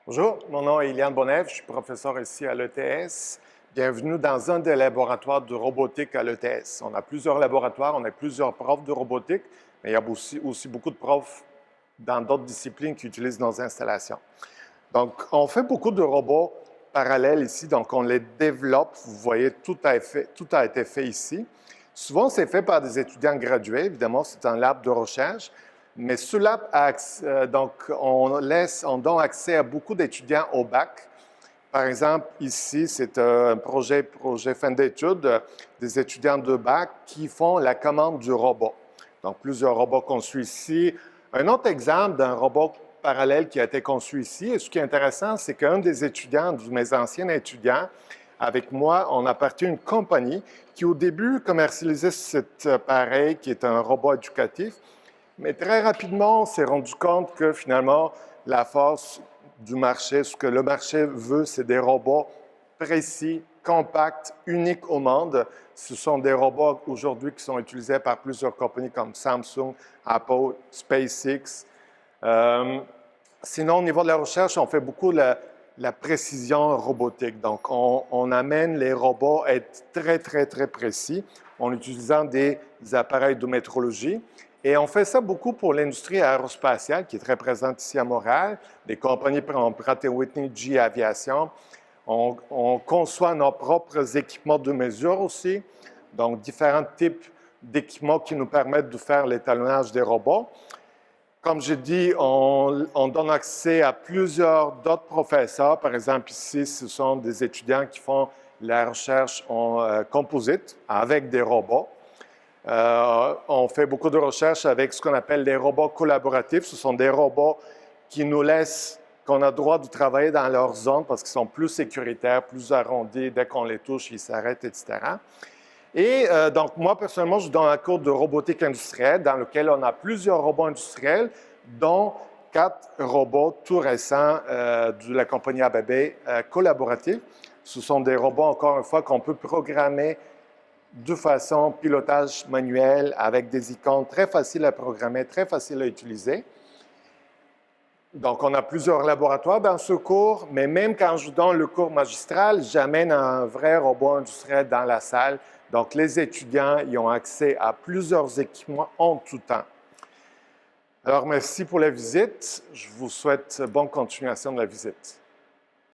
Bonjour, mon nom est Eliane Bonnève, je suis professeur ici à l'ETS. Bienvenue dans un des laboratoires de robotique à l'ETS. On a plusieurs laboratoires, on a plusieurs profs de robotique, mais il y a aussi beaucoup de profs dans d'autres disciplines qui utilisent nos installations. Donc, on fait beaucoup de robots parallèles ici, donc on les développe. Vous voyez, tout a été fait ici. Souvent, c'est fait par des étudiants gradués, évidemment, c'est un lab de recherche, mais ce lab, donc, on donne accès à beaucoup d'étudiants au bac. Par exemple, ici, c'est un projet fin d'études des étudiants de bac qui font la commande du robot. Donc, plusieurs robots conçus ici. Un autre exemple d'un robot parallèle qui a été conçu ici, et ce qui est intéressant, c'est qu'un des étudiants, de mes anciens étudiants, avec moi, on a parti une compagnie qui, au début, commercialisait cet appareil qui est un robot éducatif, mais très rapidement, on s'est rendu compte que finalement, la force du marché, ce que le marché veut, c'est des robots précis, compacts, uniques au monde. Ce sont des robots aujourd'hui qui sont utilisés par plusieurs compagnies comme Samsung, Apple, SpaceX. Sinon, au niveau de la recherche, on fait beaucoup la précision robotique. Donc, on amène les robots à être très, très, très précis en utilisant des appareils de métrologie. Et on fait ça beaucoup pour l'industrie aérospatiale qui est très présente ici à Montréal. Des compagnies comme Pratt & Whitney, GE Aviation. On conçoit nos propres équipements de mesure aussi, donc différents types d'équipements qui nous permettent de faire l'étalonnage des robots. Comme je dis, on donne accès à plusieurs d'autres professeurs. Par exemple, ici, ce sont des étudiants qui font la recherche en composite avec des robots. On fait beaucoup de recherches avec ce qu'on appelle les robots collaboratifs. Ce sont des robots qui nous laissent, qu'on a le droit de travailler dans leur zone parce qu'ils sont plus sécuritaires, plus arrondis. Dès qu'on les touche, ils s'arrêtent, etc. Et donc, moi, personnellement, je donne un cours de robotique industrielle dans lequel on a plusieurs robots industriels, dont 4 robots tout récents de la compagnie ABB collaboratifs. Ce sont des robots, encore une fois, qu'on peut programmer de façon pilotage manuel avec des icônes très faciles à programmer, très faciles à utiliser. Donc, on a plusieurs laboratoires dans ce cours, mais même quand je donne le cours magistral, j'amène un vrai robot industriel dans la salle. Donc, les étudiants y ont accès à plusieurs équipements en tout temps. Alors, merci pour la visite. Je vous souhaite bonne continuation de la visite.